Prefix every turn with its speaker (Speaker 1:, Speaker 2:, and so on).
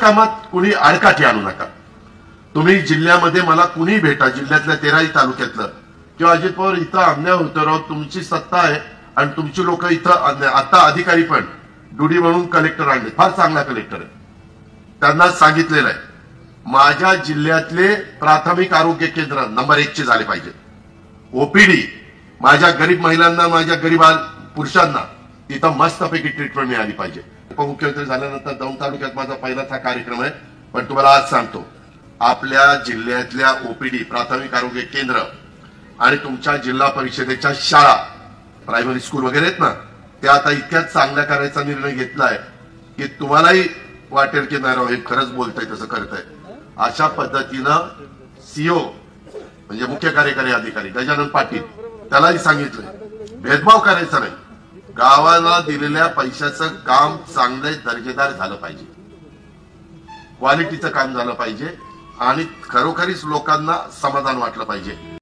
Speaker 1: कामात कुणी आडकाठी आणू नका। तुम्ही जिल्ह्यामध्ये मला कुणी भेटा, जिल्ह्यातल्या 13 तालुक्यातलं, किंवा अजित पवार इथं अन्याय होतो राव, तुमची सत्ता आहे आणि तुमची लोक इथं आता अधिकारी पण डुडी म्हणून कलेक्टर आणले, फार चांगला कलेक्टर आहे, त्यांना सांगितलेलं आहे माझ्या जिल्ह्यातले प्राथमिक आरोग्य केंद्र नंबर 1 चे झाले पाहिजे। ओपीडी माझ्या गरीब महिलांना, माझ्या गरीब पुरुषांना तिथं मस्तपैकी ट्रीटमेंट मिळाली पाहिजे। उपमुख्यमंत्री झाल्यानंतर दौंड तालुक्यात माझा पहिलाच हा कार्यक्रम आहे, पण तुम्हाला आज सांगतो आपल्या जिल्ह्यातल्या ओपीडी प्राथमिक आरोग्य केंद्र आणि तुमच्या जिल्हा परिषदेच्या शाळा प्रायमरी स्कूल वगैरे आहेत ना, त्या आता इतक्याच चांगल्या करायचा निर्णय घेतलाय की तुम्हालाही वाटेल की नाही राव हे खरंच बोलतंय तसं करतंय। अशा पद्धतीनं सीओ म्हणजे मुख्य कार्यकारी अधिकारी गजानन पाटील त्यालाही सांगितलंय भेदभाव करायचा नाही, गावाला दिलेल्या पैशाचं काम चांगले दर्जेदार झालं पाहिजे, क्वालिटीचं काम झालं पाहिजे आणि खरोखरीच लोकांना समाधान वाटलं पाहिजे।